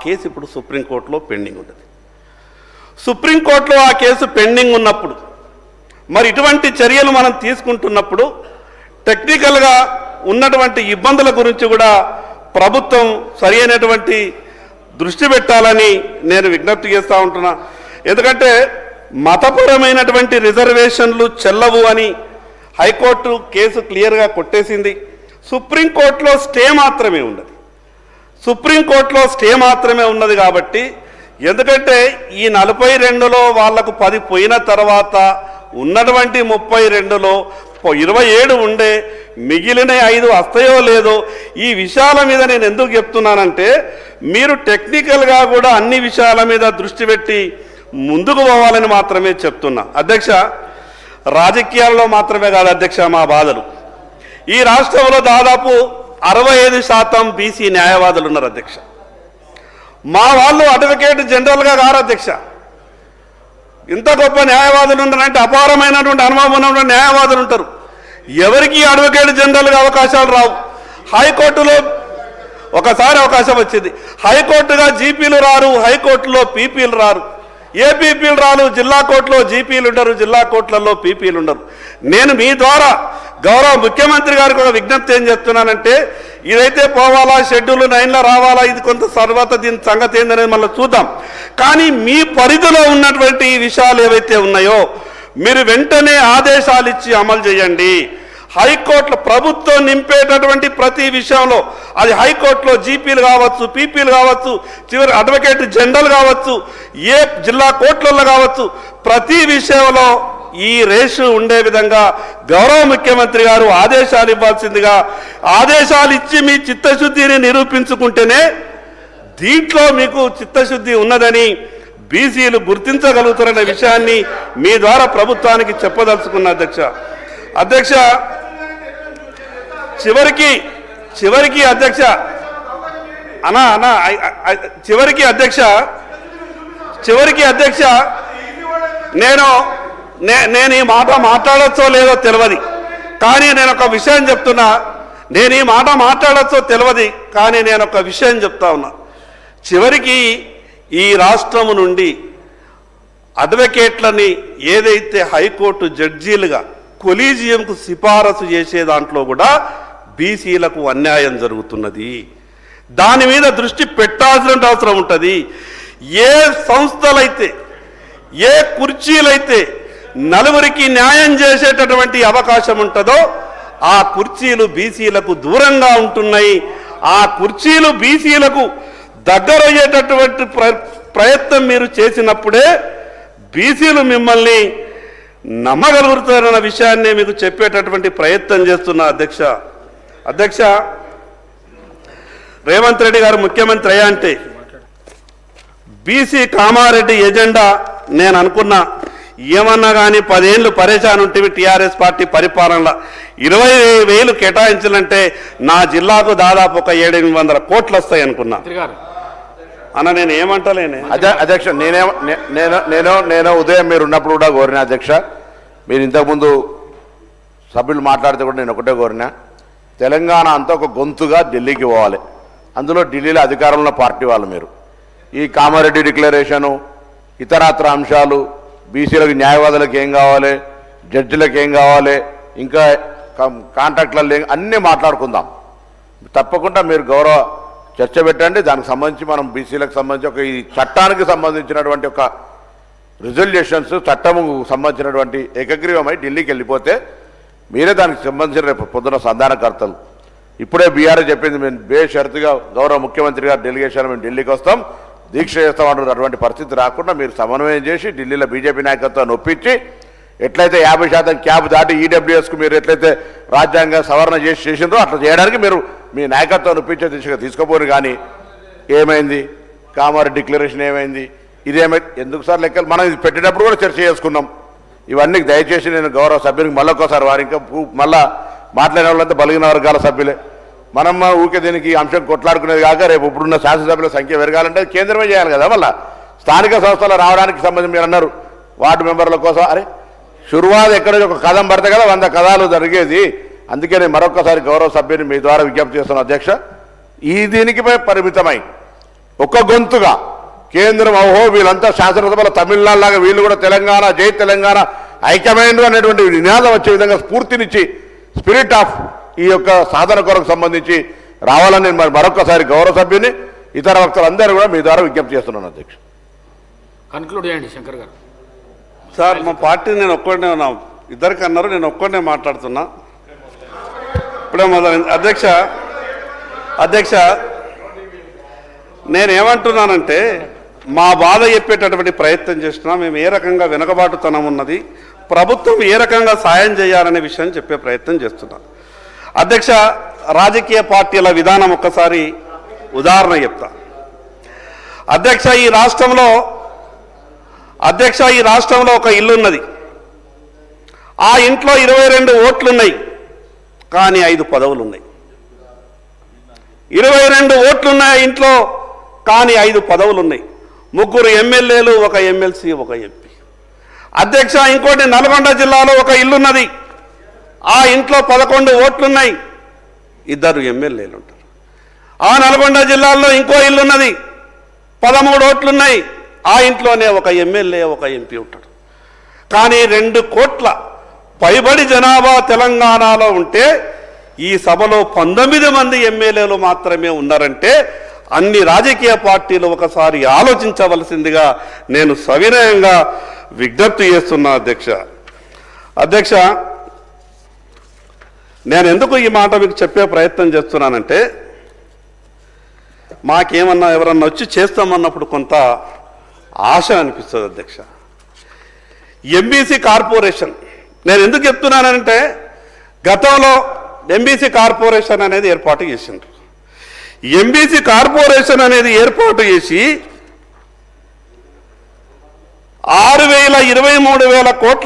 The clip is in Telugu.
కేసు ఇప్పుడు సుప్రీంకోర్టులో పెండింగ్ ఉన్నది. సుప్రీంకోర్టులో ఆ కేసు పెండింగ్ ఉన్నప్పుడు మరి ఇటువంటి చర్యలు మనం తీసుకుంటున్నప్పుడు టెక్నికల్గా ఉన్నటువంటి ఇబ్బందుల గురించి కూడా ప్రభుత్వం సరి అయినటువంటి దృష్టి పెట్టాలని నేను విజ్ఞప్తి చేస్తూ ఉంటున్నా. ఎందుకంటే మతపరమైనటువంటి రిజర్వేషన్లు చెల్లవు అని హైకోర్టు కేసు క్లియర్గా కొట్టేసింది. సుప్రీంకోర్టులో స్టే మాత్రమే ఉన్నది. సుప్రీంకోర్టులో స్టే మాత్రమే ఉన్నది కాబట్టి ఎందుకంటే ఈ 42లో వాళ్లకు 10 పోయిన తర్వాత ఉన్నటువంటి 32లో 27 ఉండే మిగిలిన 5 వస్తాయో లేదో ఈ విషయాల మీద నేను ఎందుకు చెప్తున్నానంటే మీరు టెక్నికల్గా కూడా అన్ని విషయాల మీద దృష్టి పెట్టి ముందుకు పోవాలని మాత్రమే చెప్తున్నా. అధ్యక్ష, రాజకీయాల్లో మాత్రమే కాదు అధ్యక్ష మా బాధలు. ఈ రాష్ట్రంలో దాదాపు 65% బీసీ న్యాయవాదులు ఉన్నారు అధ్యక్ష. మా వాళ్ళు అడ్వకేట్ జనరల్గా గారు అధ్యక్ష. ఇంత గొప్ప న్యాయవాదులు ఉన్నారంటే అపారమైనటువంటి అనుభవం ఉన్నటువంటి న్యాయవాదులు ఉంటారు. ఎవరికి అడ్వకేట్ జనరల్గా అవకాశాలు రావు. హైకోర్టులో ఒకసారి అవకాశం వచ్చింది. హైకోర్టుగా జీపీలు రారు, హైకోర్టులో పీపీలు రారు. ఏ పీపీలు రారు, జిల్లా కోర్టులో జీపీలు ఉండరు, జిల్లా కోర్టులలో పీపీలు ఉండరు. నేను మీ ద్వారా గౌరవ ముఖ్యమంత్రి గారికి ఒక విజ్ఞప్తి ఏం చెప్తున్నానంటే ఇదైతే పోవాలా, షెడ్యూల్ 9లో రావాలా, ఇది కొంత తర్వాత దీని సంగతి ఏందనేది మళ్ళీ చూద్దాం. కానీ మీ పరిధిలో ఉన్నటువంటి ఈ విషయాలు ఏవైతే ఉన్నాయో మీరు వెంటనే ఆదేశాలు ఇచ్చి అమలు చేయండి. హైకోర్టులో ప్రభుత్వం నింపేటటువంటి ప్రతి విషయంలో అది హైకోర్టులో జీపీలు కావచ్చు, పీపీలు కావచ్చు, చివరి అడ్వకేట్ జనరల్ కావచ్చు, ఏ జిల్లా కోర్టులలో కావచ్చు, ప్రతి విషయంలో ఈ రేసు ఉండే విధంగా గౌరవ ముఖ్యమంత్రి గారు ఆదేశాలు ఇవ్వాల్సిందిగా, ఆదేశాలు ఇచ్చి మీ చిత్తశుద్ధిని నిరూపించుకుంటేనే దీంట్లో మీకు చిత్తశుద్ధి ఉన్నదని బీసీలు గుర్తించగలుగుతారనే విషయాన్ని మీ ద్వారా ప్రభుత్వానికి చెప్పదలుచుకున్న అధ్యక్ష చివరికి అధ్యక్ష నేను ఈ మాట మాట్లాడచ్చో లేదో తెలియదు, కానీ నేను ఒక విషయం చెప్తున్నా. నేను ఈ మాట మాట్లాడచ్చో తెలియదు, కానీ నేను ఒక విషయం చెప్తా ఉన్నా. చివరికి ఈ రాష్ట్రము నుండి అడ్వకేట్లని ఏదైతే హైకోర్టు జడ్జీలుగా కొలీజియంకు సిఫారసు చేసే దాంట్లో కూడా బీసీలకు అన్యాయం జరుగుతున్నది. దాని మీద దృష్టి పెట్టాల్సిన అవసరం ఉంటుంది. ఏ సంస్థలైతే, ఏ కుర్చీలైతే నలుగురికి న్యాయం చేసేటటువంటి అవకాశం ఉంటుందో ఆ కుర్చీలు బీసీలకు దూరంగా ఉంటున్నాయి. ఆ కుర్చీలు బీసీలకు దగ్గరయ్యేటటువంటి ప్రయత్నం మీరు చేసినప్పుడే బీసీలు మిమ్మల్ని నమ్మగలుగుతారన్న విషయాన్ని మీకు చెప్పేటటువంటి ప్రయత్నం చేస్తున్నా. అధ్యక్ష రేవంత్ రెడ్డి గారు ముఖ్యమంత్రి అయ్యా అంటే బీసీ కామారెడ్డి ఎజెండా నేను అనుకున్నా. ఏమన్నా కానీ 10 ఏళ్ళు పరేషాన్ ఉంటే టీఆర్ఎస్ పార్టీ పరిపాలనలో 20,000 కేటాయించాలంటే నా జిల్లాకు దాదాపు ఒక 700-800 కోట్లు వస్తాయి అనుకున్నా. అన్న నేను ఏమంటలేనే అధ్యక్ష, నేను ఉదయం మీరు ఉన్నప్పుడు కూడా కోరినా అధ్యక్ష, మీరు ఇంతకుముందు సభ్యులు మాట్లాడితే కూడా నేను ఒకటే కోరినా, తెలంగాణ అంతా ఒక గొంతుగా ఢిల్లీకి పోవాలి. అందులో ఢిల్లీలో అధికారంలో పార్టీ వాళ్ళు మీరు ఈ కామారెడ్డి డిక్లరేషను, ఇతరత్ర అంశాలు, బీసీలకు న్యాయవాదులకు ఏం కావాలి, జడ్జిలకు ఏం కావాలి, ఇంకా కాంట్రాక్టులలో అన్నీ మాట్లాడుకుందాం. తప్పకుండా మీరు గౌరవ చర్చ పెట్టండి. దానికి సంబంధించి మనం బీసీలకు సంబంధించి ఒక ఈ చట్టానికి సంబంధించినటువంటి ఒక రిజల్యూషన్స్, చట్టము సంబంధించినటువంటి ఏకగ్రీవమై ఢిల్లీకి వెళ్ళిపోతే మీరే దానికి సంబంధించిన రేపు పొద్దున సంధానకర్తలు. ఇప్పుడే బీఆర్ఎస్ చెప్పింది, మేము బేషరతుగా గౌరవ ముఖ్యమంత్రి గారు డెలిగేషన్ మేము ఢిల్లీకి వస్తాం, దీక్ష చేస్తామంటున్నారు. అటువంటి పరిస్థితి రాకుండా మీరు సమన్వయం చేసి ఢిల్లీలో బీజేపీ నాయకత్వాన్ని ఒప్పించి ఎట్లయితే 50% క్యాబ్ దాటి ఈడబ్ల్యూఎస్కు మీరు ఎట్లయితే రాజ్యాంగ సవరణ చేసిందో అట్లా చేయడానికి మీరు మీ నాయకత్వాన్ని ఒప్పించే దిశగా తీసుకోపోరు. కానీ ఏమైంది, కామారెడ్డి డిక్లరేషన్ ఏమైంది, ఇదేమైంది, ఎందుకు సార్ లెక్కలు మనం ఇది పెట్టేటప్పుడు కూడా చర్చ చేసుకున్నాం. ఇవన్నీ దయచేసి నేను గౌరవ సభ్యునికి మళ్ళొక్కసారి వారు ఇంకా మళ్ళా మాట్లాడిన వాళ్ళంతా బలిగిన వర్గాల సభ్యులే. మనం ఊకే దీనికి అంశం కొట్లాడుకునేది కాక రేపు ఇప్పుడున్న శాసనసభ్యుల సంఖ్య పెరగాలంటే కేంద్రమే చేయాలి కదా. మళ్ళీ స్థానిక సంస్థలు రావడానికి సంబంధించి మీరు అన్నారు వార్డు మెంబర్ల కోసం. అరే షురువాద్ ఎక్కడ ఒక కథం పడితే కదా 100 కథాలు జరిగేది. అందుకే నేను మరొకసారి గౌరవ సభ్యుని మీ ద్వారా విజ్ఞప్తి చేస్తున్న అధ్యక్ష, ఈ దీనికి పరిమితమై ఒక గొంతుగా కేంద్రం ఓహో వీళ్ళంతా శాసనసభలో తమిళనాడు లాగా వీళ్ళు కూడా తెలంగాణ జై తెలంగాణ ఐక్యమైనడు అనేటువంటి నినాదం వచ్చే విధంగా స్ఫూర్తినిచ్చి స్పిరిట్ ఆఫ్ ఈ యొక్క సాధన కొరకు సంబంధించి రావాలని నేను మరొకసారి గౌరవ సభ్యుని ఇతర వక్తలందరూ కూడా మీ ద్వారా విజ్ఞప్తి చేస్తున్నాను అధ్యక్ష. కన్క్లూడ్ చేయండి శంకర్ గారు. సార్ మా పార్టీ నేను ఒక్కడనే ఉన్నా, ఇద్దరికి అన్నారు, నేను ఒక్కడనే మాట్లాడుతున్నా. ఇప్పుడే మొదలైంది అధ్యక్ష నేనేమంటున్నానంటే మా బాధ చెప్పేటటువంటి ప్రయత్నం చేస్తున్నా. మేము ఏ రకంగా వెనుకబాటుతనం ఉన్నది, ప్రభుత్వం ఏ రకంగా సాయం చేయాలనే విషయం చెప్పే ప్రయత్నం చేస్తున్నాం. అధ్యక్ష, రాజకీయ పార్టీల విధానం ఒక్కసారి ఉదాహరణ చెప్తా. అధ్యక్ష ఈ రాష్ట్రంలో ఒక ఇల్లు ఉన్నది. ఆ ఇంట్లో 22 ఓట్లున్నాయి, కానీ 5 పదవులు ఉన్నాయి. 22 ఓట్లున్నాయి ఇంట్లో, కానీ 5 పదవులు ఉన్నాయి. 3 ఎమ్మెల్యేలు, 1 ఎమ్మెల్సీ, 1 ఎంపీ. అధ్యక్ష ఇంకోటి నల్గొండ జిల్లాలో ఒక ఇల్లున్నది. ఆ ఇంట్లో 11 ఓట్లున్నాయి, 2 ఎమ్మెల్యేలు ఉంటారు. ఆ నల్గొండ జిల్లాలో ఇంకో ఇల్లున్నది, 13 ఓట్లున్నాయి. ఆ ఇంట్లోనే 1 ఎమ్మెల్యే, 1 ఎంపీ ఉంటాడు. కానీ 2 కోట్ల పైబడి జనాభా తెలంగాణలో ఉంటే ఈ సభలో 19 మంది ఎమ్మెల్యేలు మాత్రమే ఉన్నారంటే అన్ని రాజకీయ పార్టీలు ఒకసారి ఆలోచించవలసిందిగా నేను సవినయంగా విజ్ఞప్తి చేస్తున్నా. అధ్యక్ష నేను ఎందుకు ఈ మాట మీకు చెప్పే ప్రయత్నం చేస్తున్నానంటే, మాకేమన్నా ఎవరన్నా వచ్చి చేస్తామన్నప్పుడు కొంత ఆశ అనిపిస్తుంది. అధ్యక్ష ఎంబీసీ కార్పొరేషన్ నేను ఎందుకు చెప్తున్నానంటే, గతంలో ఎంబీసీ కార్పొరేషన్ అనేది ఏర్పాటు చేసిండ్రు. ఎంబీసీ కార్పొరేషన్ అనేది ఏర్పాటు చేసి 6,23,000 కోట్ల